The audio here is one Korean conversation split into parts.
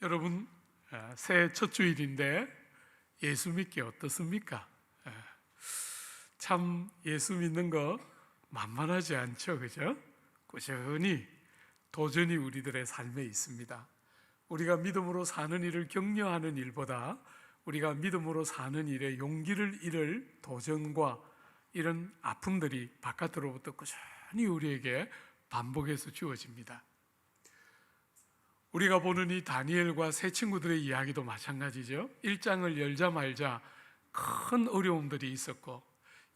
여러분, 새해 첫 주일인데 예수 믿기 어떻습니까? 참 예수 믿는 거 만만하지 않죠, 그죠? 꾸준히 도전이 우리들의 삶에 있습니다. 우리가 믿음으로 사는 일을 격려하는 일보다 우리가 믿음으로 사는 일에 용기를 잃을 도전과 이런 아픔들이 바깥으로부터 꾸준히 우리에게 반복해서 주어집니다. 우리가 보는 이 다니엘과 세 친구들의 이야기도 마찬가지죠. 1장을 열자마자 큰 어려움들이 있었고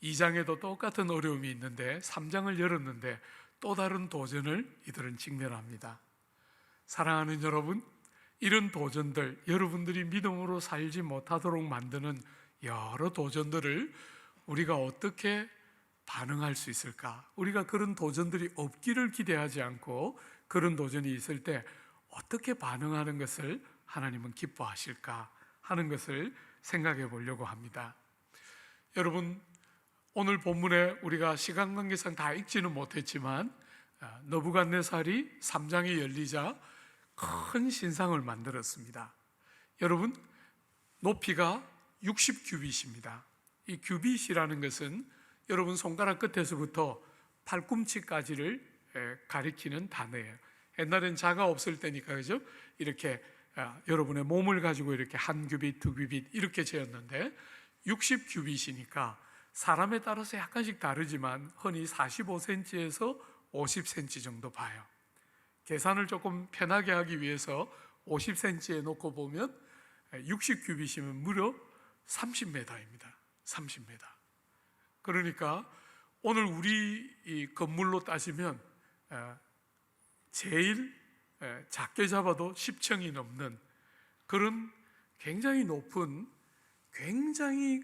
2장에도 똑같은 어려움이 있는데 3장을 열었는데 또 다른 도전을 이들은 직면합니다. 사랑하는 여러분, 이런 도전들, 여러분들이 믿음으로 살지 못하도록 만드는 여러 도전들을 우리가 어떻게 반응할 수 있을까? 우리가 그런 도전들이 없기를 기대하지 않고 그런 도전이 있을 때 어떻게 반응하는 것을 하나님은 기뻐하실까 하는 것을 생각해 보려고 합니다. 여러분, 오늘 본문에 우리가 시간 관계상 다 읽지는 못했지만 느부갓네살이 3장이 열리자 큰 신상을 만들었습니다. 여러분, 높이가 60규빗입니다. 이 규빗이라는 것은 여러분 손가락 끝에서부터 팔꿈치까지를 가리키는 단어예요. 옛날엔 자가 없을 때니까, 그죠? 이렇게 여러분의 몸을 가지고 이렇게 한 규빗, 두 규빗 이렇게 재었는데 60규빗이니까 사람에 따라서 약간씩 다르지만 흔히 45cm에서 50cm 정도 봐요. 계산을 조금 편하게 하기 위해서 50cm에 놓고 보면 60규빗이면 무려 30m입니다. 30m. 그러니까 오늘 우리 이 건물로 따지면 제일 작게 잡아도 10층이 넘는 그런 굉장히 높은 굉장히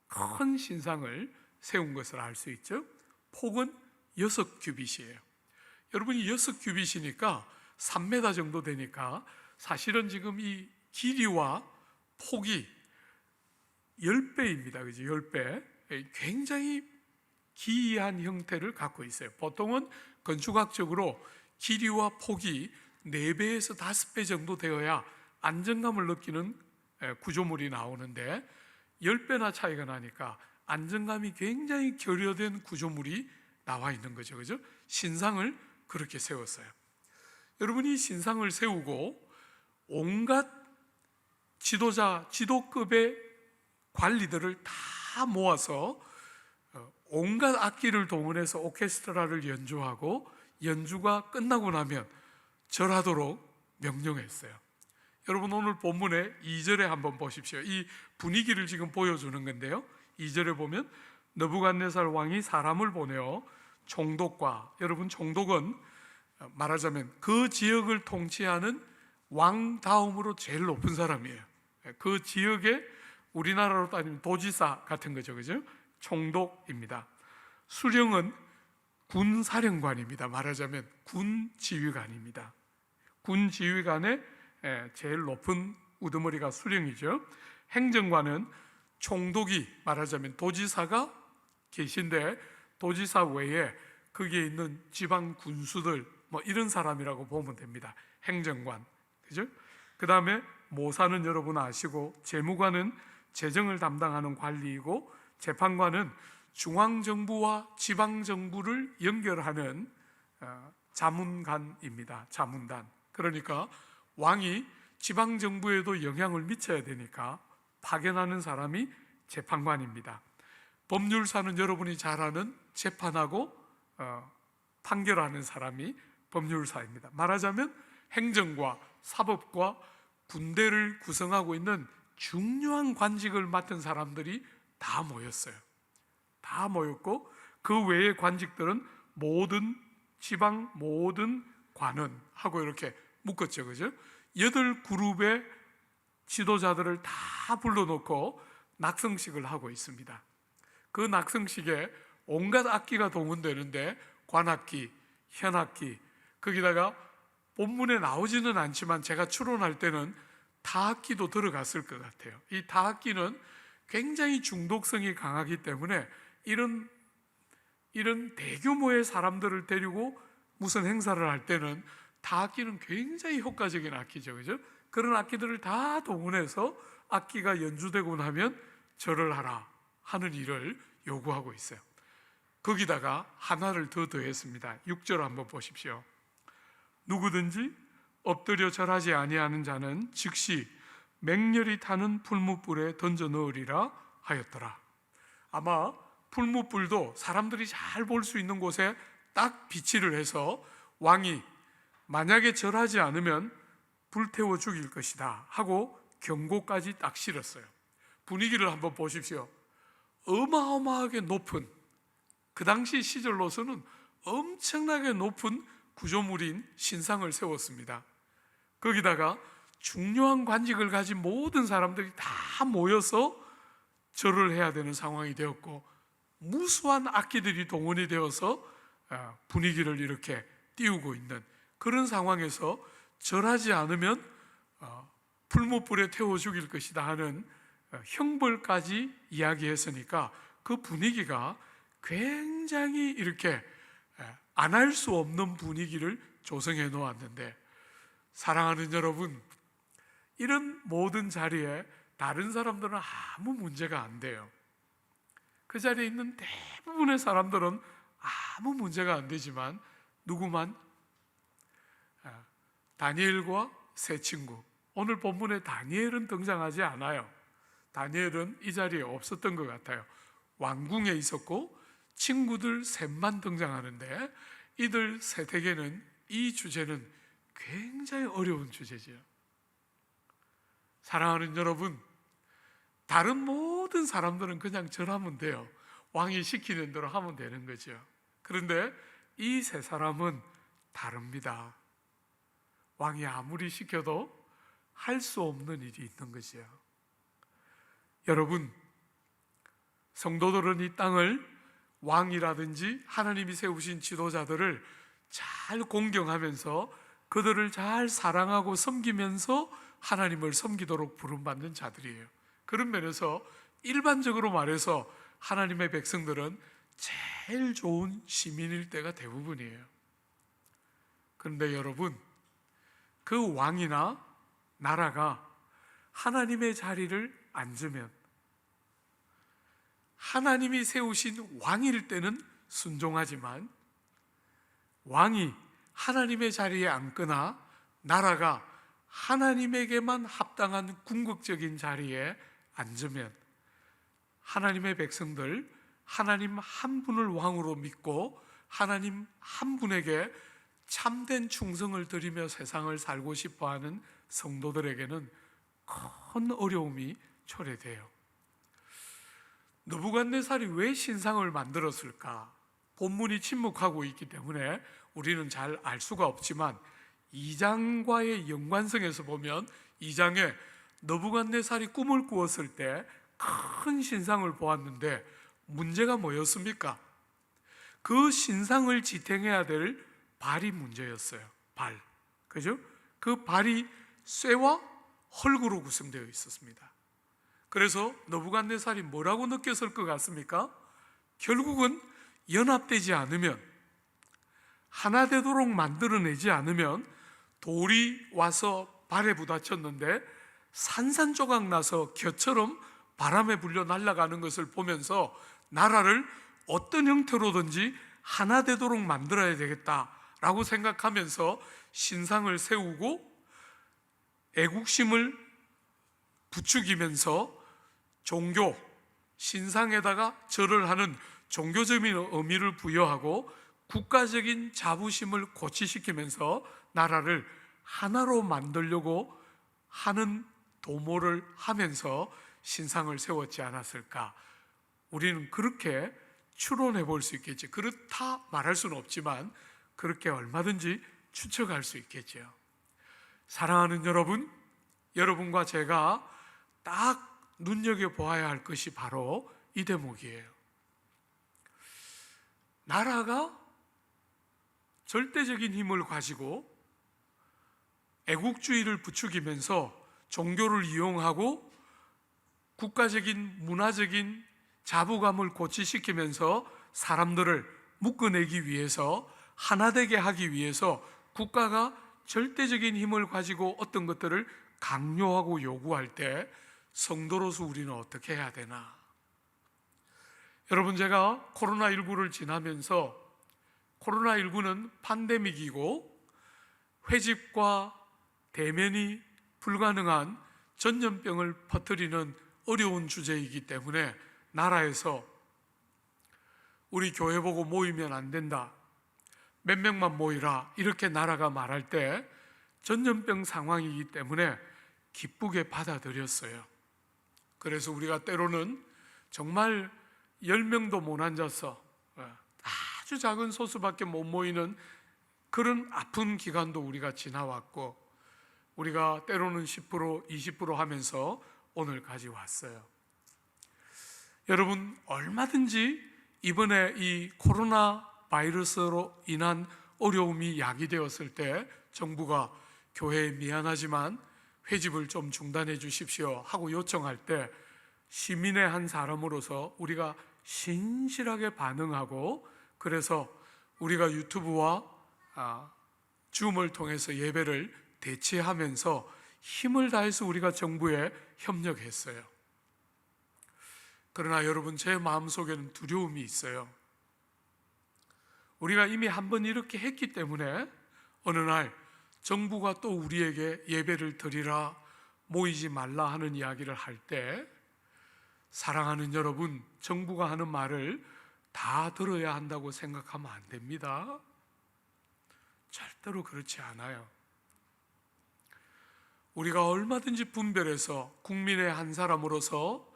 큰 신상을 세운 것을 알 수 있죠. 폭은 6규빗이에요. 여러분이 6규빗이니까 3m 정도 되니까 사실은 지금 이 길이와 폭이 10배입니다. 그죠? 10배. 굉장히 기이한 형태를 갖고 있어요. 보통은 건축학적으로 길이와 폭이 4배에서 5배 정도 되어야 안정감을 느끼는 구조물이 나오는데 10배나 차이가 나니까 안정감이 굉장히 결여된 구조물이 나와 있는 거죠. 그죠? 신상을 그렇게 세웠어요. 여러분이 신상을 세우고 온갖 지도자, 지도급의 관리들을 다 모아서 온갖 악기를 동원해서 오케스트라를 연주하고 연주가 끝나고 나면 절하도록 명령했어요. 여러분, 오늘 본문의 2절에 한번 보십시오. 이 분위기를 지금 보여주는 건데요. 2절에 보면 느부갓네살 왕이 사람을 보내어 총독과, 여러분 총독은 말하자면 그 지역을 통치하는 왕 다음으로 제일 높은 사람이에요. 그 지역의 우리나라로 따지면 도지사 같은 거죠. 그죠? 총독입니다. 수령은 군사령관입니다. 말하자면 군지휘관입니다. 군지휘관의 제일 높은 우두머리가 수령이죠. 행정관은 총독이, 말하자면 도지사가 계신데 도지사 외에 거기에 있는 지방 군수들 이런 사람이라고 보면 됩니다. 행정관, 그죠? 그 다음에 모사는 여러분 아시고, 재무관은 재정을 담당하는 관리이고, 재판관은 중앙정부와 지방정부를 연결하는 자문관입니다. 자문단. 그러니까 왕이 지방정부에도 영향을 미쳐야 되니까 파견하는 사람이 재판관입니다. 법률사는 여러분이 잘 아는 재판하고 판결하는 사람이 법률사입니다. 말하자면 행정과 사법과 군대를 구성하고 있는 중요한 관직을 맡은 사람들이 다 모였어요. 다 모였고 그 외의 관직들은 모든 지방 모든 관은 하고 이렇게 묶었죠. 그죠? 8그룹의 지도자들을 다 불러놓고 낙성식을 하고 있습니다. 그 낙성식에 온갖 악기가 동원되는데 관악기, 현악기, 거기다가 본문에 나오지는 않지만 제가 추론할 때는 타악기도 들어갔을 것 같아요. 이 타악기는 굉장히 중독성이 강하기 때문에 이런 대규모의 사람들을 데리고 무슨 행사를 할 때는 타악기는 굉장히 효과적인 악기죠. 그죠? 그런 악기들을 다 동원해서 악기가 연주되고 나면 절을 하라 하는 일을 요구하고 있어요. 거기다가 하나를 더 더했습니다. 6절 한번 보십시오. 누구든지 엎드려 절하지 아니하는 자는 즉시 맹렬히 타는 풀무불에 던져 넣으리라 하였더라. 아마 풀무불도 사람들이 잘 볼 수 있는 곳에 딱 비치를 해서 왕이 만약에 절하지 않으면 불태워 죽일 것이다 하고 경고까지 딱 실었어요. 분위기를 한번 보십시오. 어마어마하게 높은, 그 당시 시절로서는 엄청나게 높은 구조물인 신상을 세웠습니다. 거기다가 중요한 관직을 가진 모든 사람들이 다 모여서 절을 해야 되는 상황이 되었고, 무수한 악기들이 동원이 되어서 분위기를 이렇게 띄우고 있는 그런 상황에서 절하지 않으면 풀무불에 태워 죽일 것이다 하는 형벌까지 이야기했으니까 그 분위기가 굉장히 이렇게 안 할 수 없는 분위기를 조성해 놓았는데, 사랑하는 여러분, 이런 모든 자리에 다른 사람들은 아무 문제가 안 돼요. 그 자리에 있는 대부분의 사람들은 아무 문제가 안 되지만 누구만? 다니엘과 세 친구. 오늘 본문에 다니엘은 등장하지 않아요. 다니엘은 이 자리에 없었던 것 같아요. 왕궁에 있었고 친구들 셋만 등장하는데, 이들 셋에게는 이 주제는 굉장히 어려운 주제죠. 사랑하는 여러분, 다른 모든 사람들은 그냥 절하면 돼요. 왕이 시키는 대로 하면 되는 거죠. 그런데 이 세 사람은 다릅니다. 왕이 아무리 시켜도 할 수 없는 일이 있는 거죠. 여러분, 성도들은 이 땅을 왕이라든지 하나님이 세우신 지도자들을 잘 공경하면서 그들을 잘 사랑하고 섬기면서 하나님을 섬기도록 부름받는 자들이에요. 그런 면에서 일반적으로 말해서 하나님의 백성들은 제일 좋은 시민일 때가 대부분이에요. 그런데 여러분, 그 왕이나 나라가 하나님의 자리를 앉으면, 하나님이 세우신 왕일 때는 순종하지만 왕이 하나님의 자리에 앉거나 나라가 하나님에게만 합당한 궁극적인 자리에 앉으면 하나님의 백성들, 하나님 한 분을 왕으로 믿고 하나님 한 분에게 참된 충성을 드리며 세상을 살고 싶어하는 성도들에게는 큰 어려움이 초래돼요. 느부갓네살이 왜 신상을 만들었을까? 본문이 침묵하고 있기 때문에 우리는 잘 알 수가 없지만 2장과의 연관성에서 보면 2장에 느부갓네살이 꿈을 꾸었을 때 큰 신상을 보았는데 문제가 뭐였습니까? 그 신상을 지탱해야 될 발이 문제였어요. 발, 그죠? 그 발이 쇠와 흙으로 구성되어 있었습니다. 그래서 느부갓네살이 뭐라고 느꼈을 것 같습니까? 결국은 연합되지 않으면, 하나 되도록 만들어내지 않으면 돌이 와서 발에 부딪혔는데 산산조각 나서 겨처럼 바람에 불려 날아가는 것을 보면서 나라를 어떤 형태로든지 하나 되도록 만들어야 되겠다라고 생각하면서 신상을 세우고 애국심을 부추기면서 종교, 신상에다가 절을 하는 종교적인 의미를 부여하고 국가적인 자부심을 고취시키면서 나라를 하나로 만들려고 하는 도모를 하면서 신상을 세웠지 않았을까? 우리는 그렇게 추론해 볼 수 있겠죠. 그렇다 말할 수는 없지만 그렇게 얼마든지 추측할 수 있겠죠. 사랑하는 여러분, 여러분과 제가 딱 눈여겨보아야 할 것이 바로 이 대목이에요. 나라가 절대적인 힘을 가지고 애국주의를 부추기면서 종교를 이용하고 국가적인 문화적인 자부감을 고취시키면서 사람들을 묶어내기 위해서, 하나 되게 하기 위해서 국가가 절대적인 힘을 가지고 어떤 것들을 강요하고 요구할 때 성도로서 우리는 어떻게 해야 되나? 여러분, 제가 코로나19를 지나면서, 코로나19는 팬데믹이고 회집과 대면이 불가능한 전염병을 퍼뜨리는 어려운 주제이기 때문에 나라에서 우리 교회 보고 모이면 안 된다, 몇 명만 모이라, 이렇게 나라가 말할 때 전염병 상황이기 때문에 기쁘게 받아들였어요. 그래서 우리가 때로는 정말 10명도 못 앉아서 아주 작은 소수밖에 못 모이는 그런 아픈 기간도 우리가 지나왔고, 우리가 때로는 10%, 20% 하면서 오늘까지 왔어요. 여러분, 얼마든지 이번에 이 코로나 바이러스로 인한 어려움이 야기되었을 때 정부가 교회에 미안하지만 회집을 좀 중단해 주십시오 하고 요청할 때 시민의 한 사람으로서 우리가 신실하게 반응하고, 그래서 우리가 유튜브와 줌을 통해서 예배를 대체하면서 힘을 다해서 우리가 정부에 협력했어요. 그러나 여러분, 제 마음속에는 두려움이 있어요. 우리가 이미 한번 이렇게 했기 때문에 어느 날 정부가 또 우리에게 예배를 드리라, 모이지 말라 하는 이야기를 할 때, 사랑하는 여러분, 정부가 하는 말을 다 들어야 한다고 생각하면 안 됩니다. 절대로 그렇지 않아요. 우리가 얼마든지 분별해서 국민의 한 사람으로서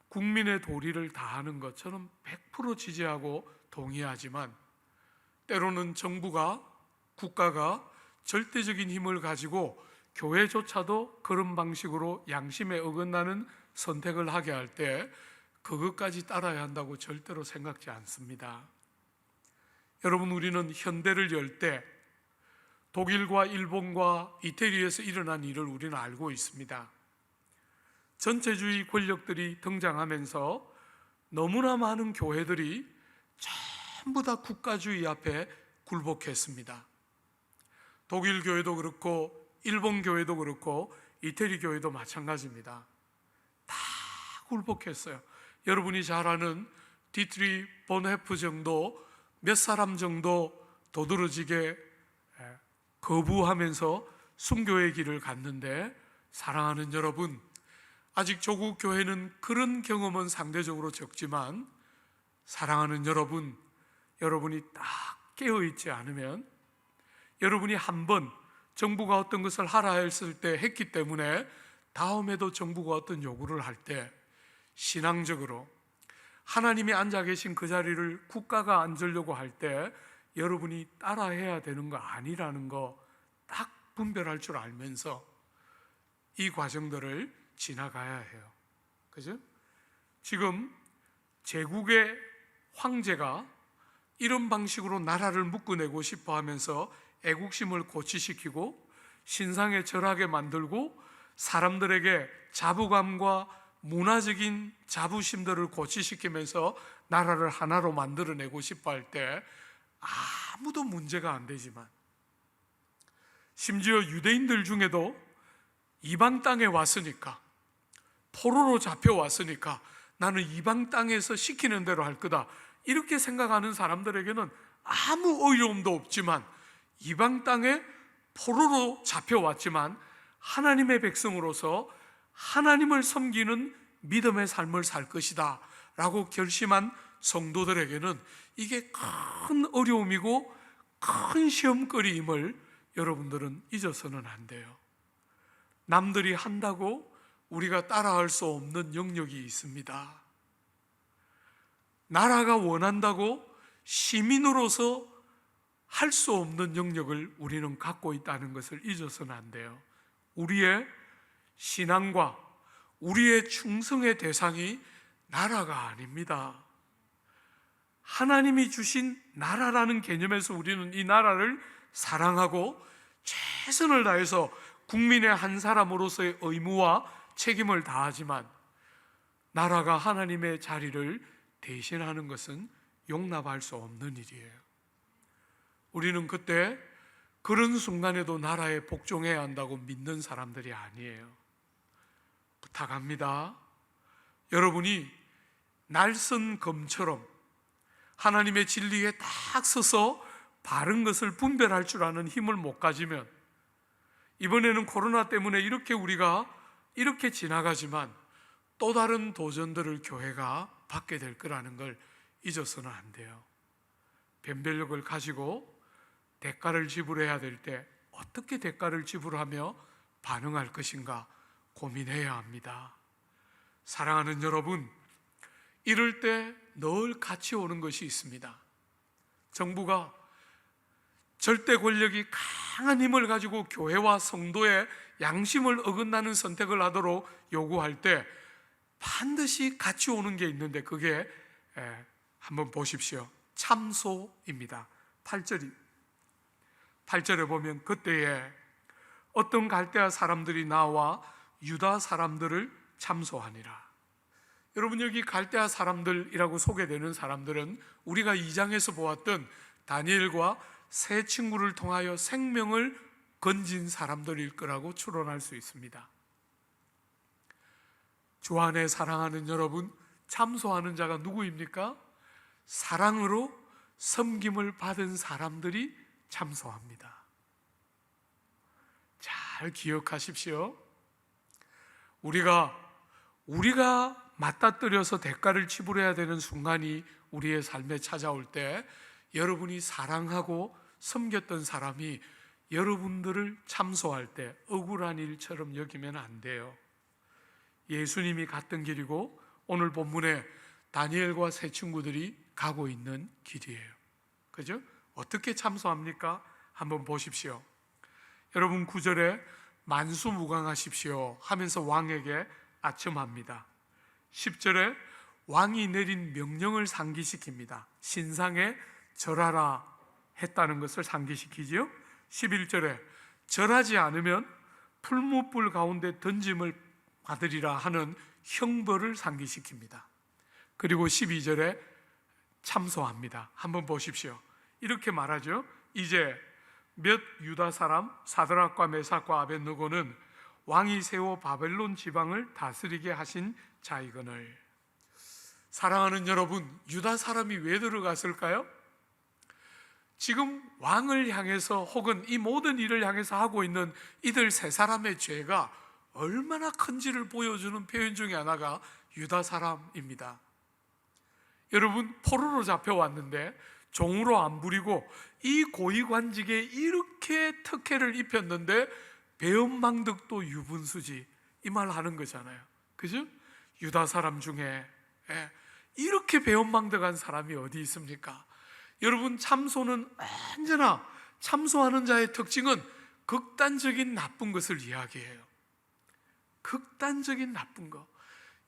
국민의 도리를 다하는 것처럼 100% 지지하고 동의하지만, 때로는 정부가, 국가가 절대적인 힘을 가지고 교회조차도 그런 방식으로 양심에 어긋나는 선택을 하게 할 때 그것까지 따라야 한다고 절대로 생각지 않습니다. 여러분, 우리는 현대를 열 때 독일과 일본과 이태리에서 일어난 일을 우리는 알고 있습니다. 전체주의 권력들이 등장하면서 너무나 많은 교회들이 전부 다 국가주의 앞에 굴복했습니다. 독일 교회도 그렇고 일본 교회도 그렇고 이태리 교회도 마찬가지입니다. 다 굴복했어요. 여러분이 잘 아는 디트리 본헤프 정도, 몇 사람 정도 도드러지게 거부하면서 순교의 길을 갔는데, 사랑하는 여러분, 아직 조국 교회는 그런 경험은 상대적으로 적지만, 사랑하는 여러분, 여러분이 딱 깨어있지 않으면, 여러분이 한번 정부가 어떤 것을 하라 했을 때 했기 때문에 다음에도 정부가 어떤 요구를 할 때 신앙적으로 하나님이 앉아 계신 그 자리를 국가가 앉으려고 할 때 여러분이 따라해야 되는 거 아니라는 거 딱 분별할 줄 알면서 이 과정들을 지나가야 해요. 그죠? 지금 제국의 황제가 이런 방식으로 나라를 묶어내고 싶어 하면서 애국심을 고취시키고 신상에 절하게 만들고 사람들에게 자부감과 문화적인 자부심들을 고취시키면서 나라를 하나로 만들어내고 싶어 할 때 아무도 문제가 안 되지만, 심지어 유대인들 중에도 이방 땅에 왔으니까, 포로로 잡혀왔으니까 나는 이방 땅에서 시키는 대로 할 거다, 이렇게 생각하는 사람들에게는 아무 어려움도 없지만, 이방 땅에 포로로 잡혀왔지만 하나님의 백성으로서 하나님을 섬기는 믿음의 삶을 살 것이다 라고 결심한 성도들에게는 이게 큰 어려움이고 큰 시험거리임을 여러분들은 잊어서는 안 돼요. 남들이 한다고 우리가 따라할 수 없는 영역이 있습니다. 나라가 원한다고 시민으로서 할 수 없는 영역을 우리는 갖고 있다는 것을 잊어서는 안 돼요. 우리의 신앙과 우리의 충성의 대상이 나라가 아닙니다. 하나님이 주신 나라라는 개념에서 우리는 이 나라를 사랑하고 최선을 다해서 국민의 한 사람으로서의 의무와 책임을 다하지만, 나라가 하나님의 자리를 대신하는 것은 용납할 수 없는 일이에요. 우리는 그때 그런 순간에도 나라에 복종해야 한다고 믿는 사람들이 아니에요. 부탁합니다. 여러분이 날선 검처럼 하나님의 진리에 딱 서서 바른 것을 분별할 줄 아는 힘을 못 가지면, 이번에는 코로나 때문에 이렇게 우리가 이렇게 지나가지만 또 다른 도전들을 교회가 받게 될 거라는 걸 잊어서는 안 돼요. 변별력을 가지고 대가를 지불해야 될 때 어떻게 대가를 지불하며 반응할 것인가 고민해야 합니다. 사랑하는 여러분, 이럴 때 늘 같이 오는 것이 있습니다. 정부가 절대 권력이 강한 힘을 가지고 교회와 성도의 양심을 어긋나는 선택을 하도록 요구할 때 반드시 같이 오는 게 있는데, 그게 한번 보십시오. 참소입니다. 8절에 보면 그때에 어떤 갈대아 사람들이 나와 유다 사람들을 참소하니라. 여러분, 여기 갈대아 사람들이라고 소개되는 사람들은 우리가 2장에서 보았던 다니엘과 세 친구를 통하여 생명을 건진 사람들일 거라고 추론할 수 있습니다. 주 안에 사랑하는 여러분, 참소하는 자가 누구입니까? 사랑으로 섬김을 받은 사람들이 참소합니다. 잘 기억하십시오. 우리가 맞닥뜨려서 대가를 지불해야 되는 순간이 우리의 삶에 찾아올 때, 여러분이 사랑하고 섬겼던 사람이 여러분들을 참소할 때 억울한 일처럼 여기면 안 돼요. 예수님이 갔던 길이고 오늘 본문에 다니엘과 세 친구들이 가고 있는 길이에요. 그죠? 어떻게 참소합니까? 한번 보십시오. 여러분, 9절에 만수무강하십시오 하면서 왕에게 아첨합니다. 10절에 왕이 내린 명령을 상기시킵니다. 신상에 절하라 했다는 것을 상기시키지요. 11절에 절하지 않으면 풀무불 가운데 던짐을 받으리라 하는 형벌을 상기시킵니다. 그리고 12절에 참소합니다. 한번 보십시오. 이렇게 말하죠. 이제 몇 유다 사람 사드락과 메삭과 아벳느고는 왕이 세워 바벨론 지방을 다스리게 하신 자이거늘. 사랑하는 여러분, 유다 사람이 왜 들어갔을까요? 지금 왕을 향해서 혹은 이 모든 일을 향해서 하고 있는 이들 세 사람의 죄가 얼마나 큰지를 보여주는 표현 중에 하나가 유다 사람입니다. 여러분, 포로로 잡혀왔는데 종으로 안 부리고 이 고위관직에 이렇게 특혜를 입혔는데 배은망덕도 유분수지, 이 말 하는 거잖아요. 그죠? 유다 사람 중에 이렇게 배은망덕한 사람이 어디 있습니까? 여러분, 참소는 언제나 참소하는 자의 특징은 극단적인 나쁜 것을 이야기해요. 극단적인 나쁜 것.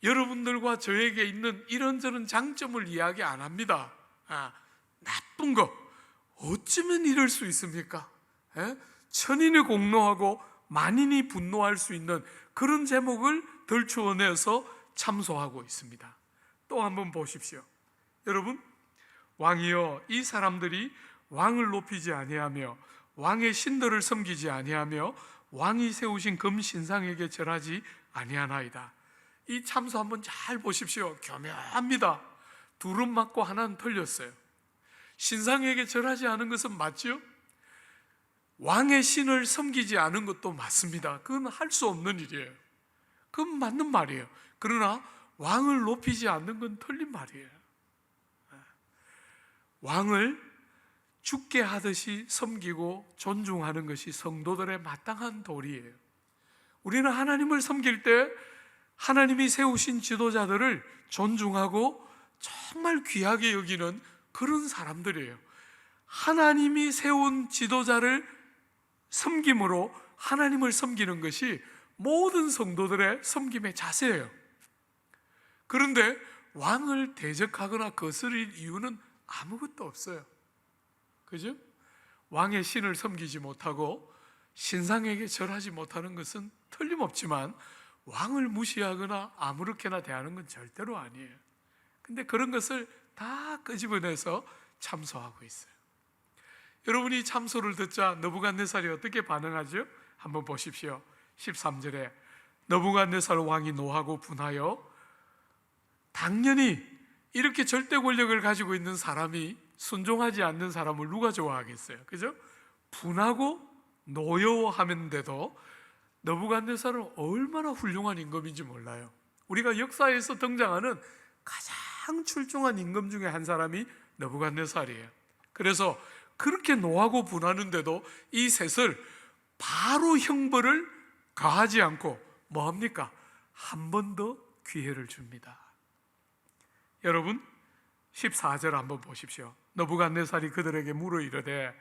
여러분들과 저에게 있는 이런저런 장점을 이야기 안 합니다. 나쁜 것. 어쩌면 이럴 수 있습니까? 천인이 공노하고 만인이 분노할 수 있는 그런 제목을 덜추어내서 참소하고 있습니다. 또 한번 보십시오. 여러분, 왕이여, 이 사람들이 왕을 높이지 아니하며 왕의 신들을 섬기지 아니하며 왕이 세우신 금신상에게 절하지 아니하나이다. 이 참소 한번 잘 보십시오. 교묘합니다. 둘은 맞고 하나는 틀렸어요. 신상에게 절하지 않은 것은 맞죠? 왕의 신을 섬기지 않은 것도 맞습니다. 그건 할 수 없는 일이에요. 그건 맞는 말이에요. 그러나 왕을 높이지 않는 건 틀린 말이에요. 왕을 죽게 하듯이 섬기고 존중하는 것이 성도들의 마땅한 도리예요. 우리는 하나님을 섬길 때 하나님이 세우신 지도자들을 존중하고 정말 귀하게 여기는 그런 사람들이에요. 하나님이 세운 지도자를 섬김으로 하나님을 섬기는 것이 모든 성도들의 섬김의 자세예요. 그런데 왕을 대적하거나 거스릴 이유는 아무것도 없어요. 그죠? 왕의 신을 섬기지 못하고 신상에게 절하지 못하는 것은 틀림없지만 왕을 무시하거나 아무렇게나 대하는 건 절대로 아니에요. 근데 그런 것을 다 끄집어내서 참소하고 있어요. 여러분이 참소를 듣자 느부갓네살이 어떻게 반응하죠? 한번 보십시오. 13절에 느부갓네살 왕이 노하고 분하여, 당연히 이렇게 절대 권력을 가지고 있는 사람이 순종하지 않는 사람을 누가 좋아하겠어요? 그죠? 분하고 노여워하면서도 느부갓네살은 얼마나 훌륭한 임금인지 몰라요. 우리가 역사에서 등장하는 가장 출중한 임금 중에 한 사람이 느부갓네살이에요. 그래서 그렇게 노하고 분하는데도 이 셋을 바로 형벌을 가하지 않고 뭐합니까? 한 번 더 기회를 줍니다. 여러분 14절 한번 보십시오. 느부갓네살이 그들에게 물어 이르되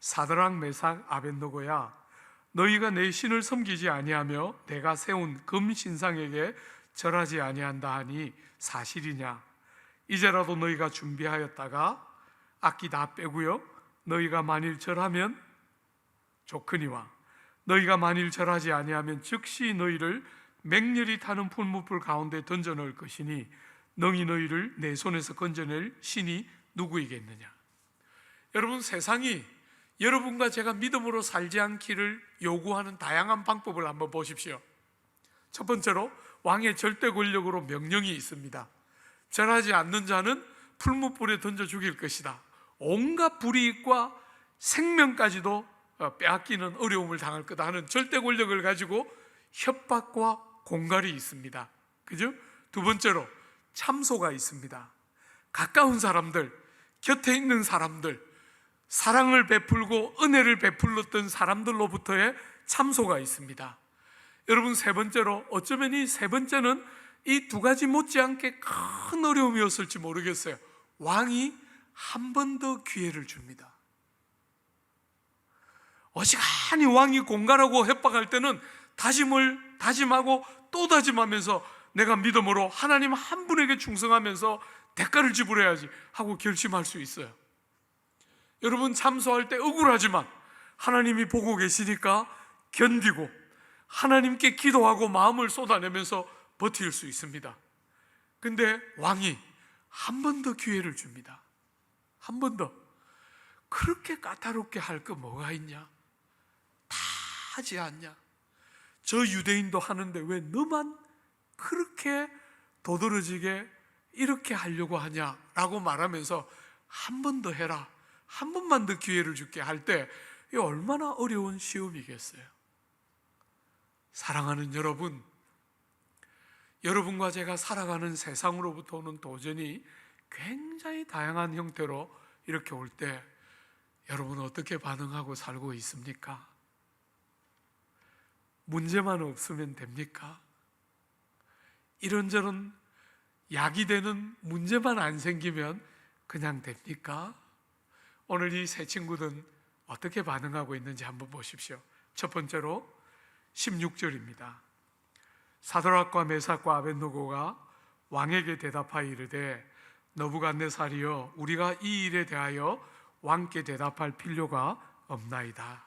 사드락 메삭 아벳느고야, 너희가 내 신을 섬기지 아니하며 내가 세운 금 신상에게 절하지 아니한다 하니 사실이냐? 이제라도 너희가 준비하였다가 악기 다 빼고요, 너희가 만일 절하면 좋거니와 너희가 만일 절하지 아니하면 즉시 너희를 맹렬히 타는 풀무불 가운데 던져 넣을 것이니 능히 너희를 내 손에서 건져낼 신이 누구이겠느냐? 여러분, 세상이 여러분과 제가 믿음으로 살지 않기를 요구하는 다양한 방법을 한번 보십시오. 첫 번째로 왕의 절대 권력으로 명령이 있습니다. 절하지 않는 자는 풀무불에 던져 죽일 것이다. 온갖 불이익과 생명까지도 빼앗기는 어려움을 당할 거다 하는 절대 권력을 가지고 협박과 공갈이 있습니다. 그죠? 두 번째로 참소가 있습니다. 가까운 사람들, 곁에 있는 사람들, 사랑을 베풀고 은혜를 베풀었던 사람들로부터의 참소가 있습니다. 여러분, 세 번째로, 어쩌면 이 세 번째는 이 두 가지 못지않게 큰 어려움이었을지 모르겠어요. 왕이 한 번 더 기회를 줍니다. 어지간히 왕이 공갈하고 협박할 때는 다짐을 다짐하고 또 다짐하면서 내가 믿음으로 하나님 한 분에게 충성하면서 대가를 지불해야지 하고 결심할 수 있어요. 여러분, 참소할 때 억울하지만 하나님이 보고 계시니까 견디고 하나님께 기도하고 마음을 쏟아내면서 버틸 수 있습니다. 근데 왕이 한 번 더 기회를 줍니다. 한 번 더. 그렇게 까다롭게 할 거 뭐가 있냐? 다 하지 않냐? 저 유대인도 하는데 왜 너만 그렇게 도드라지게 이렇게 하려고 하냐라고 말하면서 한 번 더 해라, 한 번만 더 기회를 줄게 할 때 이게 얼마나 어려운 시험이겠어요. 사랑하는 여러분, 여러분과 제가 살아가는 세상으로부터 오는 도전이 굉장히 다양한 형태로 이렇게 올 때 여러분은 어떻게 반응하고 살고 있습니까? 문제만 없으면 됩니까? 이런저런 약이 되는 문제만 안 생기면 그냥 됩니까? 오늘 이 세 친구들은 어떻게 반응하고 있는지 한번 보십시오. 첫 번째로 16절입니다. 사드락과 메삭과 아벳느고가 왕에게 대답하여 이르되 느부갓네살이여, 우리가 이 일에 대하여 왕께 대답할 필요가 없나이다.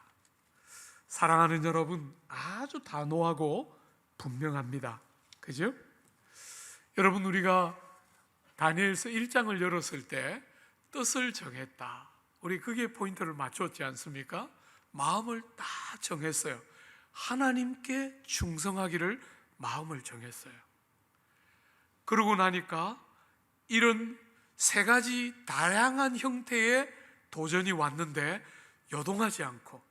사랑하는 여러분, 아주 단호하고 분명합니다. 그죠? 여러분, 우리가 다니엘서 1장을 열었을 때 뜻을 정했다, 우리 그게 포인트를 맞췄지 않습니까? 마음을 딱 정했어요. 하나님께 충성하기를 마음을 정했어요. 그러고 나니까 이런 세 가지 다양한 형태의 도전이 왔는데 요동하지 않고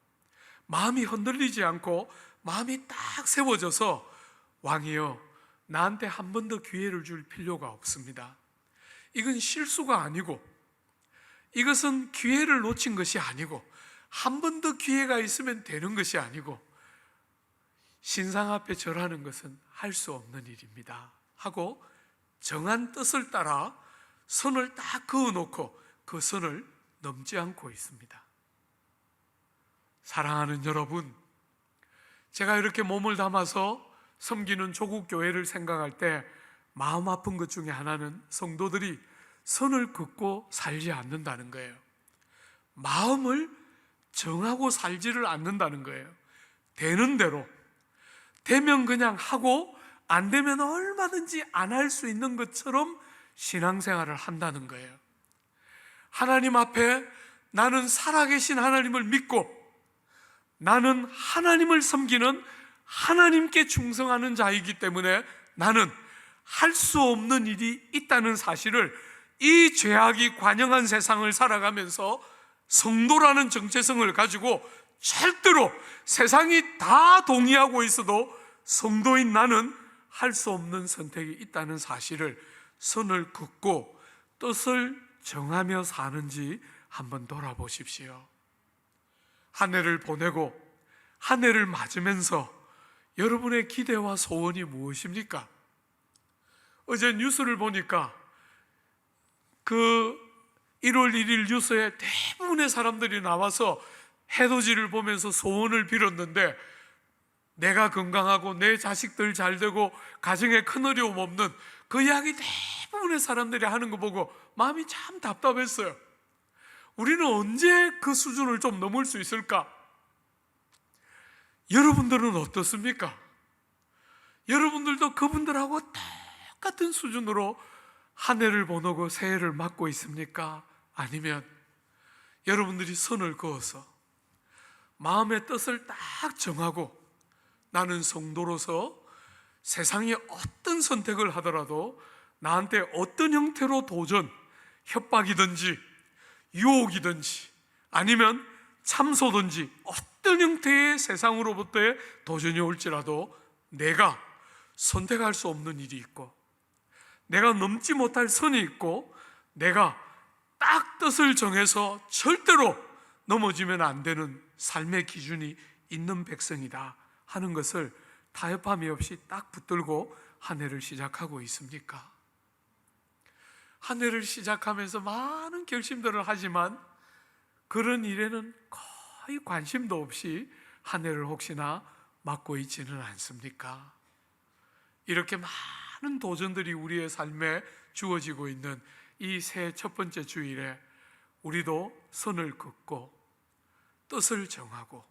마음이 흔들리지 않고 마음이 딱 세워져서 왕이여, 나한테 한 번 더 기회를 줄 필요가 없습니다. 이건 실수가 아니고 이것은 기회를 놓친 것이 아니고 한 번 더 기회가 있으면 되는 것이 아니고 신상 앞에 절하는 것은 할 수 없는 일입니다 하고 정한 뜻을 따라 선을 딱 그어놓고 그 선을 넘지 않고 있습니다. 사랑하는 여러분, 제가 이렇게 몸을 담아서 섬기는 조국 교회를 생각할 때 마음 아픈 것 중에 하나는 성도들이 선을 긋고 살지 않는다는 거예요. 마음을 정하고 살지를 않는다는 거예요. 되는 대로, 되면 그냥 하고 안 되면 얼마든지 안 할 수 있는 것처럼 신앙생활을 한다는 거예요. 하나님 앞에 나는 살아계신 하나님을 믿고 나는 하나님을 섬기는 하나님께 충성하는 자이기 때문에 나는 할 수 없는 일이 있다는 사실을 이 죄악이 관영한 세상을 살아가면서 성도라는 정체성을 가지고 절대로 세상이 다 동의하고 있어도 성도인 나는 할 수 없는 선택이 있다는 사실을 선을 긋고 뜻을 정하며 사는지 한번 돌아보십시오. 한 해를 보내고 한 해를 맞으면서 여러분의 기대와 소원이 무엇입니까? 어제 뉴스를 보니까 그 1월 1일 뉴스에 대부분의 사람들이 나와서 해돋이를 보면서 소원을 빌었는데 내가 건강하고 내 자식들 잘 되고 가정에 큰 어려움 없는 그 이야기 대부분의 사람들이 하는 거 보고 마음이 참 답답했어요. 우리는 언제 그 수준을 좀 넘을 수 있을까? 여러분들은 어떻습니까? 여러분들도 그분들하고 똑같은 수준으로 한 해를 보내고 새해를 맞고 있습니까? 아니면 여러분들이 선을 그어서 마음의 뜻을 딱 정하고 나는 성도로서 세상이 어떤 선택을 하더라도 나한테 어떤 형태로 도전, 협박이든지 유혹이든지 아니면 참소든지 어떤 형태의 세상으로부터의 도전이 올지라도 내가 선택할 수 없는 일이 있고 내가 넘지 못할 선이 있고 내가 딱 뜻을 정해서 절대로 넘어지면 안 되는 삶의 기준이 있는 백성이다 하는 것을 타협함이 없이 딱 붙들고 한 해를 시작하고 있습니까? 한 해를 시작하면서 많은 결심들을 하지만 그런 일에는 거의 관심도 없이 한 해를 혹시나 맞고 있지는 않습니까? 이렇게 많은 도전들이 우리의 삶에 주어지고 있는 이 새해 첫 번째 주일에 우리도 선을 긋고 뜻을 정하고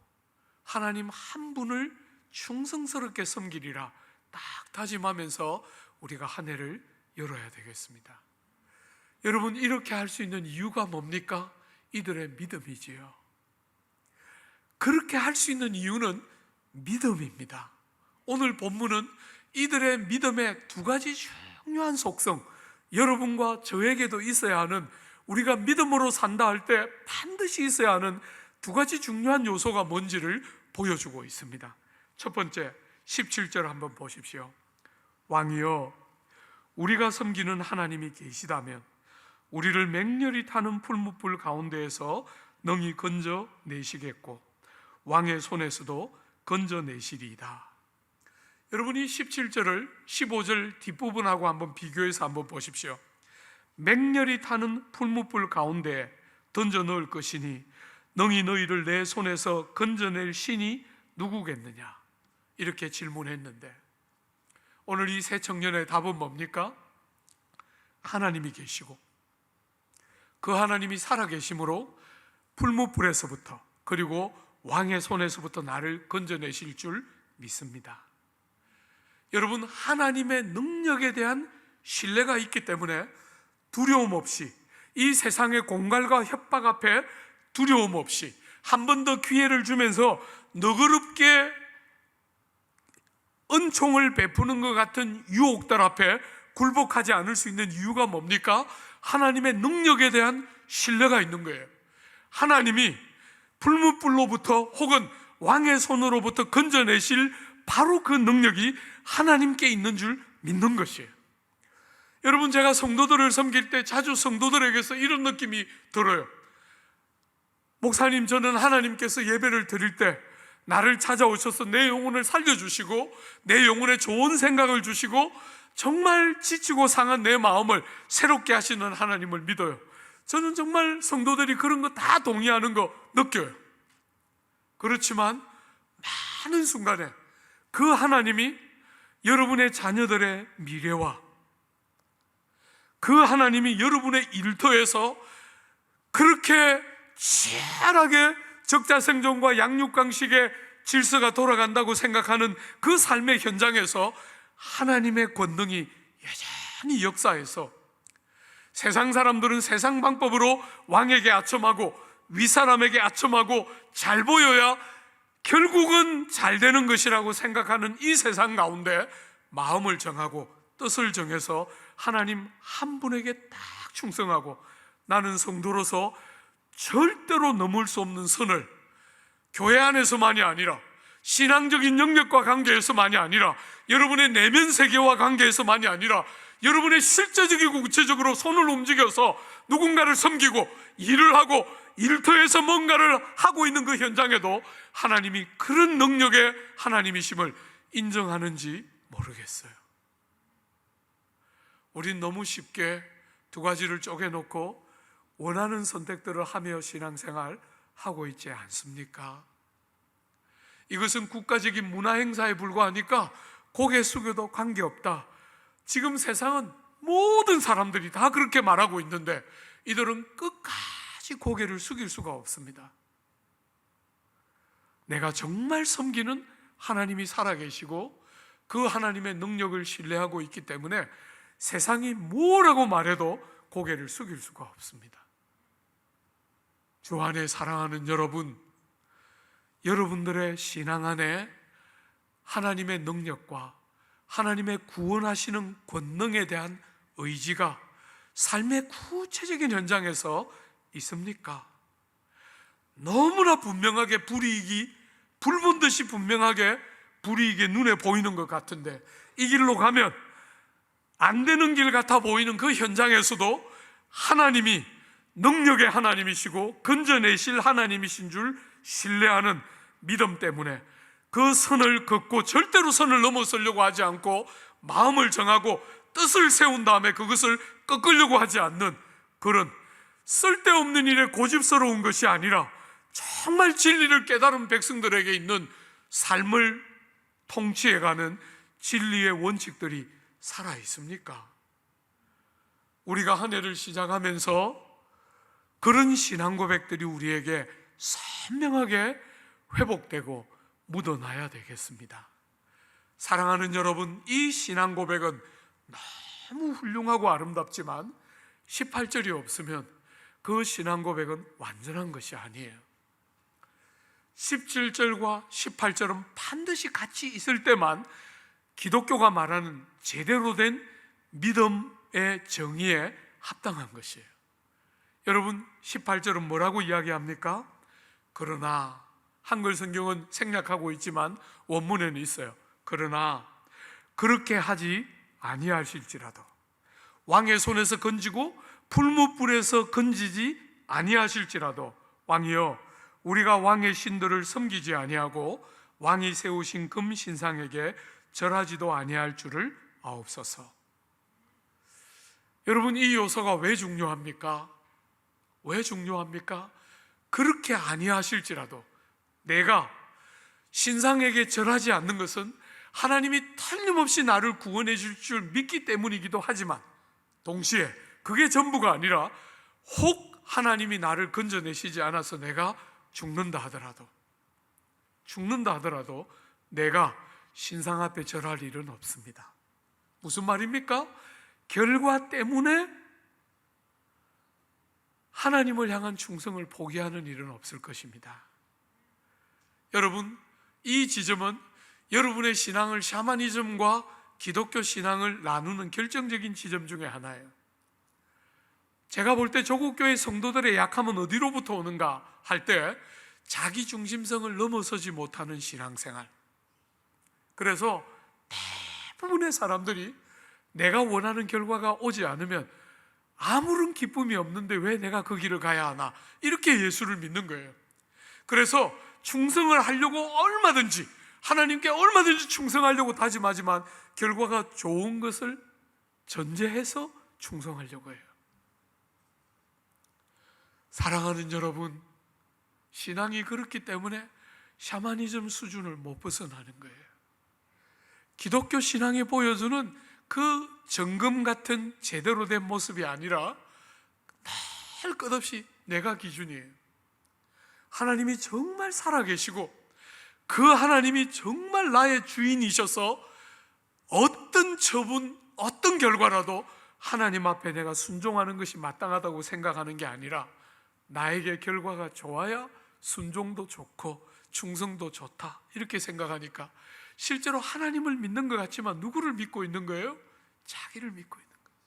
하나님 한 분을 충성스럽게 섬기리라 딱 다짐하면서 우리가 한 해를 열어야 되겠습니다. 여러분, 이렇게 할 수 있는 이유가 뭡니까? 이들의 믿음이지요. 그렇게 할 수 있는 이유는 믿음입니다. 오늘 본문은 이들의 믿음의 두 가지 중요한 속성, 여러분과 저에게도 있어야 하는, 우리가 믿음으로 산다 할 때 반드시 있어야 하는 두 가지 중요한 요소가 뭔지를 보여주고 있습니다. 첫 번째, 17절 한번 보십시오. 왕이여, 우리가 섬기는 하나님이 계시다면 우리를 맹렬히 타는 풀무불 가운데에서 능히 건져내시겠고 왕의 손에서도 건져내시리이다. 여러분이 17절을 15절 뒷부분하고 한번 비교해서 한번 보십시오. 맹렬히 타는 풀무불 가운데에 던져 넣을 것이니 능히 너희를 내 손에서 건져낼 신이 누구겠느냐, 이렇게 질문했는데 오늘 이 새 청년의 답은 뭡니까? 하나님이 계시고 그 하나님이 살아계심으로 풀무불에서부터 그리고 왕의 손에서부터 나를 건져내실 줄 믿습니다. 여러분, 하나님의 능력에 대한 신뢰가 있기 때문에 두려움 없이, 이 세상의 공갈과 협박 앞에 두려움 없이 한 번 더 기회를 주면서 너그럽게 은총을 베푸는 것 같은 유혹들 앞에 굴복하지 않을 수 있는 이유가 뭡니까? 하나님의 능력에 대한 신뢰가 있는 거예요. 하나님이 불무불로부터 혹은 왕의 손으로부터 건져내실 바로 그 능력이 하나님께 있는 줄 믿는 것이에요. 여러분, 제가 성도들을 섬길 때 자주 성도들에게서 이런 느낌이 들어요. 목사님, 저는 하나님께서 예배를 드릴 때 나를 찾아오셔서 내 영혼을 살려주시고 내 영혼에 좋은 생각을 주시고 정말 지치고 상한 내 마음을 새롭게 하시는 하나님을 믿어요. 저는 정말 성도들이 그런 거 다 동의하는 거 느껴요. 그렇지만 많은 순간에 그 하나님이 여러분의 자녀들의 미래와 그 하나님이 여러분의 일터에서 그렇게 치열하게 적자생존과 양육강식의 질서가 돌아간다고 생각하는 그 삶의 현장에서 하나님의 권능이 여전히 역사해서 세상 사람들은 세상 방법으로 왕에게 아첨하고 윗사람에게 아첨하고 잘 보여야 결국은 잘 되는 것이라고 생각하는 이 세상 가운데 마음을 정하고 뜻을 정해서 하나님 한 분에게 딱 충성하고, 나는 성도로서 절대로 넘을 수 없는 선을 교회 안에서만이 아니라 신앙적인 영역과 관계에서만이 아니라 여러분의 내면 세계와 관계에서만이 아니라 여러분의 실제적이고 구체적으로 손을 움직여서 누군가를 섬기고 일을 하고 일터에서 뭔가를 하고 있는 그 현장에도 하나님이 그런 능력의 하나님이심을 인정하는지 모르겠어요. 우린 너무 쉽게 두 가지를 쪼개놓고 원하는 선택들을 하며 신앙생활 하고 있지 않습니까? 이것은 국가적인 문화행사에 불과하니까 고개 숙여도 관계없다. 지금 세상은 모든 사람들이 다 그렇게 말하고 있는데 이들은 끝까지 고개를 숙일 수가 없습니다. 내가 정말 섬기는 하나님이 살아계시고 그 하나님의 능력을 신뢰하고 있기 때문에 세상이 뭐라고 말해도 고개를 숙일 수가 없습니다. 주 안에 사랑하는 여러분, 여러분들의 신앙 안에 하나님의 능력과 하나님의 구원하시는 권능에 대한 의지가 삶의 구체적인 현장에서 있습니까? 너무나 분명하게 불 본 듯이 분명하게 불이익이 눈에 보이는 것 같은데 이 길로 가면 안 되는 길 같아 보이는 그 현장에서도 하나님이 능력의 하나님이시고 건져내실 하나님이신 줄 신뢰하는 믿음 때문에 그 선을 긋고 절대로 선을 넘어서려고 하지 않고 마음을 정하고 뜻을 세운 다음에 그것을 꺾으려고 하지 않는 그런 쓸데없는 일에 고집스러운 것이 아니라 정말 진리를 깨달은 백성들에게 있는 삶을 통치해가는 진리의 원칙들이 살아 있습니까? 우리가 한 해를 시작하면서 그런 신앙 고백들이 우리에게 선명하게 회복되고 묻어놔야 되겠습니다. 사랑하는 여러분, 이 신앙 고백은 너무 훌륭하고 아름답지만 18절이 없으면 그 신앙 고백은 완전한 것이 아니에요. 17절과 18절은 반드시 같이 있을 때만 기독교가 말하는 제대로 된 믿음의 정의에 합당한 것이에요. 여러분, 18절은 뭐라고 이야기합니까? 그러나, 한글 성경은 생략하고 있지만 원문에는 있어요. 그러나 그렇게 하지 아니하실지라도 왕의 손에서 건지고 풀무불에서 건지지 아니하실지라도 왕이여 우리가 왕의 신들을 섬기지 아니하고 왕이 세우신 금 신상에게 절하지도 아니할 줄을 아옵소서. 여러분, 이 요소가 왜 중요합니까? 왜 중요합니까? 그렇게 아니하실지라도 내가 신상에게 절하지 않는 것은 하나님이 틀림없이 나를 구원해 줄 줄 믿기 때문이기도 하지만 동시에 그게 전부가 아니라 혹 하나님이 나를 건져내시지 않아서 내가 죽는다 하더라도 내가 신상 앞에 절할 일은 없습니다. 무슨 말입니까? 결과 때문에 하나님을 향한 충성을 포기하는 일은 없을 것입니다. 여러분, 이 지점은 여러분의 신앙을 샤머니즘과 기독교 신앙을 나누는 결정적인 지점 중에 하나예요. 제가 볼 때 조국 교회 성도들의 약함은 어디로부터 오는가 할 때 자기 중심성을 넘어서지 못하는 신앙생활. 그래서 대부분의 사람들이 내가 원하는 결과가 오지 않으면 아무런 기쁨이 없는데 왜 내가 그 길을 가야 하나, 이렇게 예수를 믿는 거예요. 그래서 충성을 하려고 하나님께 얼마든지 충성하려고 다짐하지만 결과가 좋은 것을 전제해서 충성하려고 해요. 사랑하는 여러분, 신앙이 그렇기 때문에 샤머니즘 수준을 못 벗어나는 거예요. 기독교 신앙이 보여주는 그 정금 같은 제대로 된 모습이 아니라 늘 끝없이 내가 기준이에요. 하나님이 정말 살아계시고 그 하나님이 정말 나의 주인이셔서 어떤 처분, 어떤 결과라도 하나님 앞에 내가 순종하는 것이 마땅하다고 생각하는 게 아니라 나에게 결과가 좋아야 순종도 좋고 충성도 좋다 이렇게 생각하니까 실제로 하나님을 믿는 것 같지만 누구를 믿고 있는 거예요? 자기를 믿고 있는 거예요.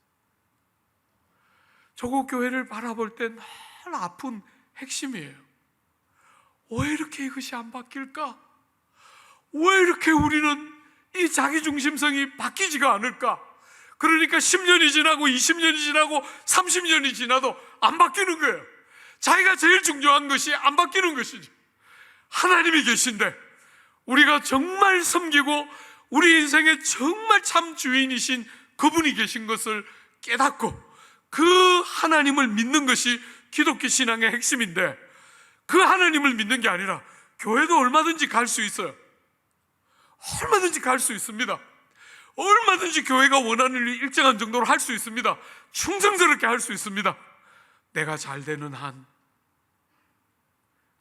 조국 교회를 바라볼 때 늘 아픈 핵심이에요. 왜 이렇게 이것이 안 바뀔까? 왜 이렇게 우리는 이 자기중심성이 바뀌지가 않을까? 그러니까 10년이 지나고 20년이 지나고 30년이 지나도 안 바뀌는 거예요. 자기가 제일 중요한 것이 안 바뀌는 것이죠. 하나님이 계신데 우리가 정말 섬기고 우리 인생의 정말 참 주인이신 그분이 계신 것을 깨닫고 그 하나님을 믿는 것이 기독교 신앙의 핵심인데, 그 하나님을 믿는 게 아니라 교회도 얼마든지 갈 수 있어요. 얼마든지 갈 수 있습니다. 얼마든지 교회가 원하는 일을 일정한 정도로 할 수 있습니다. 충성스럽게 할 수 있습니다. 내가 잘 되는 한,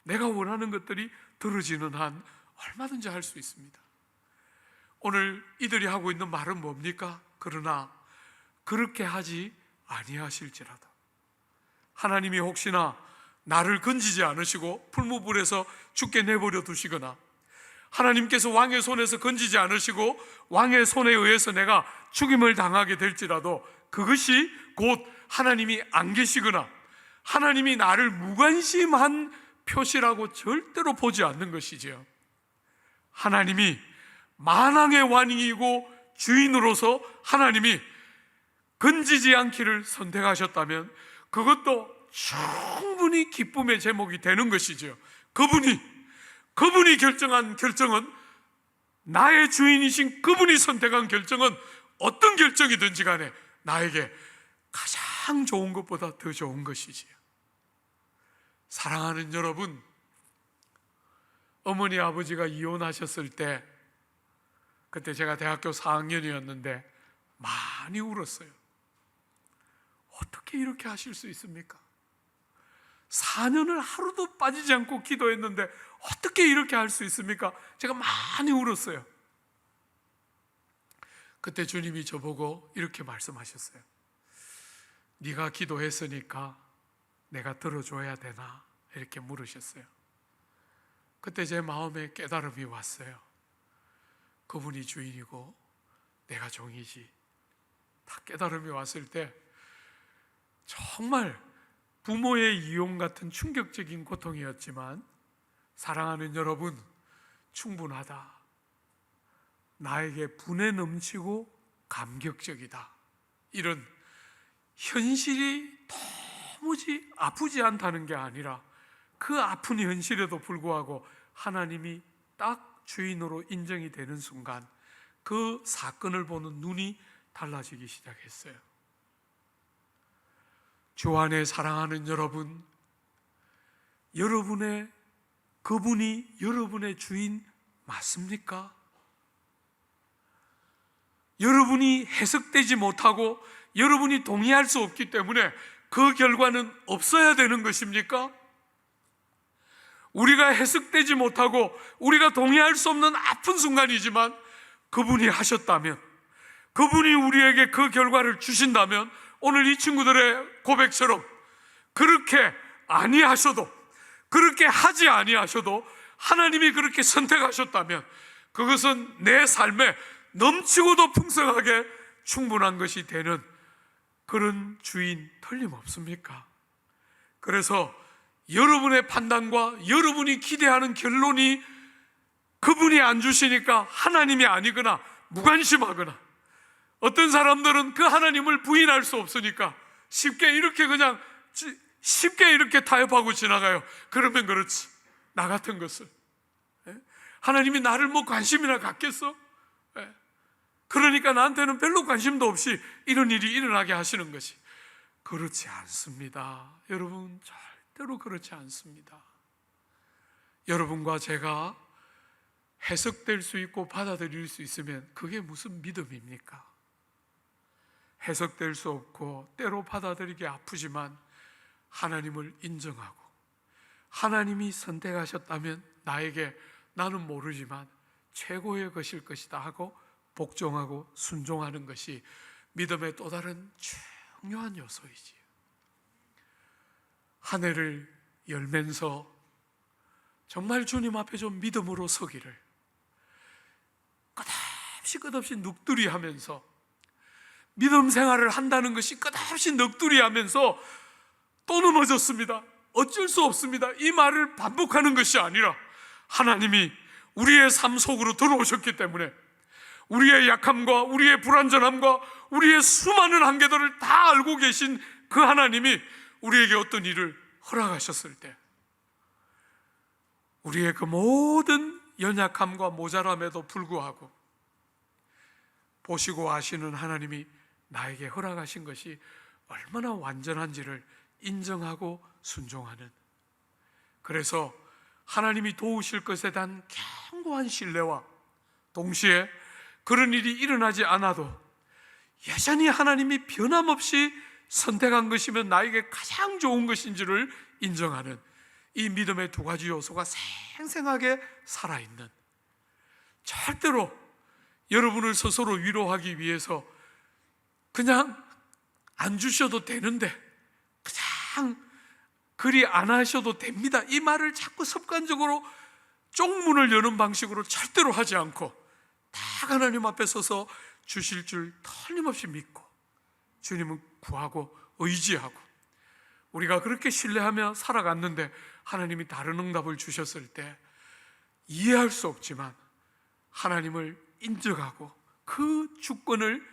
내가 원하는 것들이 들어지는 한 얼마든지 할 수 있습니다. 오늘 이들이 하고 있는 말은 뭡니까? 그러나 그렇게 하지 아니하실지라도, 하나님이 혹시나 나를 건지지 않으시고 풀무불에서 죽게 내버려 두시거나 하나님께서 왕의 손에서 건지지 않으시고 왕의 손에 의해서 내가 죽임을 당하게 될지라도 그것이 곧 하나님이 안 계시거나 하나님이 나를 무관심한 표시라고 절대로 보지 않는 것이지요. 하나님이 만왕의 왕이고 주인으로서 하나님이 건지지 않기를 선택하셨다면 그것도 충분히 기쁨의 제목이 되는 것이죠. 그분이 결정한 결정은, 나의 주인이신 그분이 선택한 결정은 어떤 결정이든지 간에 나에게 가장 좋은 것보다 더 좋은 것이지요. 사랑하는 여러분, 어머니 아버지가 이혼하셨을 때 그때 제가 대학교 4학년이었는데 많이 울었어요. 어떻게 이렇게 하실 수 있습니까? 4년을 하루도 빠지지 않고 기도했는데 어떻게 이렇게 할 수 있습니까? 제가 많이 울었어요. 그때 주님이 저보고 이렇게 말씀하셨어요. 네가 기도했으니까 내가 들어줘야 되나? 이렇게 물으셨어요. 그때 제 마음에 깨달음이 왔어요. 그분이 주인이고 내가 종이지. 딱 깨달음이 왔을 때 정말 부모의 이용 같은 충격적인 고통이었지만, 사랑하는 여러분, 충분하다. 나에게 분에 넘치고 감격적이다. 이런 현실이 도무지 아프지 않다는 게 아니라 그 아픈 현실에도 불구하고 하나님이 딱 주인으로 인정이 되는 순간 그 사건을 보는 눈이 달라지기 시작했어요. 주 안에 사랑하는 여러분, 그분이 여러분의 주인 맞습니까? 여러분이 해석되지 못하고 여러분이 동의할 수 없기 때문에 그 결과는 없어야 되는 것입니까? 우리가 해석되지 못하고 우리가 동의할 수 없는 아픈 순간이지만 그분이 하셨다면, 그분이 우리에게 그 결과를 주신다면, 오늘 이 친구들의 고백처럼 그렇게 아니하셔도, 그렇게 하지 아니하셔도 하나님이 그렇게 선택하셨다면 그것은 내 삶에 넘치고도 풍성하게 충분한 것이 되는 그런 주인 틀림없습니까? 그래서 여러분의 판단과 여러분이 기대하는 결론이 그분이 안 주시니까 하나님이 아니거나 무관심하거나, 어떤 사람들은 그 하나님을 부인할 수 없으니까 쉽게 이렇게 타협하고 지나가요. 그러면 그렇지, 나 같은 것을 하나님이 나를 뭐 관심이나 갖겠어? 그러니까 나한테는 별로 관심도 없이 이런 일이 일어나게 하시는 것이, 그렇지 않습니다. 여러분, 절대로 그렇지 않습니다. 여러분과 제가 해석될 수 있고 받아들일 수 있으면 그게 무슨 믿음입니까? 해석될 수 없고 때로 받아들이기 아프지만 하나님을 인정하고 하나님이 선택하셨다면 나에게, 나는 모르지만 최고의 것일 것이다 하고 복종하고 순종하는 것이 믿음의 또 다른 중요한 요소이지요. 한 해를 열면서 정말 주님 앞에 좀 믿음으로 서기를 끝없이 넋두리하면서, 믿음 생활을 한다는 것이 끝없이 넋두리하면서 또 넘어졌습니다, 어쩔 수 없습니다, 이 말을 반복하는 것이 아니라 하나님이 우리의 삶 속으로 들어오셨기 때문에 우리의 약함과 우리의 불완전함과 우리의 수많은 한계들을 다 알고 계신 그 하나님이 우리에게 어떤 일을 허락하셨을 때, 우리의 그 모든 연약함과 모자람에도 불구하고 보시고 아시는 하나님이 나에게 허락하신 것이 얼마나 완전한지를 인정하고 순종하는, 그래서 하나님이 도우실 것에 대한 견고한 신뢰와 동시에 그런 일이 일어나지 않아도 여전히 하나님이 변함없이 선택한 것이면 나에게 가장 좋은 것인지를 인정하는 이 믿음의 두 가지 요소가 생생하게 살아있는, 절대로 여러분을 스스로 위로하기 위해서 그냥 안 주셔도 되는데 그냥 그리 안 하셔도 됩니다, 이 말을 자꾸 습관적으로 쪽문을 여는 방식으로 절대로 하지 않고 다 하나님 앞에 서서 주실 줄 틀림없이 믿고 주님은 구하고 의지하고, 우리가 그렇게 신뢰하며 살아갔는데 하나님이 다른 응답을 주셨을 때 이해할 수 없지만 하나님을 인정하고 그 주권을,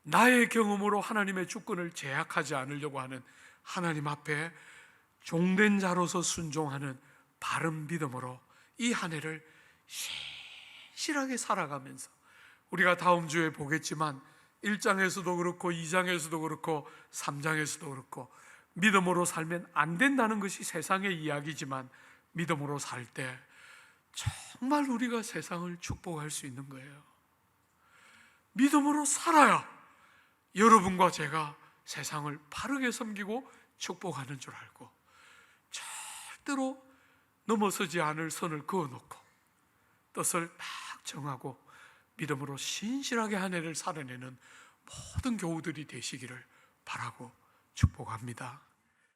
나의 경험으로 하나님의 주권을 제약하지 않으려고 하는 하나님 앞에 종된 자로서 순종하는 바른 믿음으로 이 한 해를 신실하게 살아가면서, 우리가 다음 주에 보겠지만 1장에서도 그렇고 2장에서도 그렇고 3장에서도 그렇고 믿음으로 살면 안 된다는 것이 세상의 이야기지만 믿음으로 살 때 정말 우리가 세상을 축복할 수 있는 거예요. 믿음으로 살아야 여러분과 제가 세상을 바르게 섬기고 축복하는 줄 알고 절대로 넘어서지 않을 선을 그어놓고 뜻을 딱 정하고 믿음으로 신실하게 한 해를 살아내는 모든 교우들이 되시기를 바라고 축복합니다.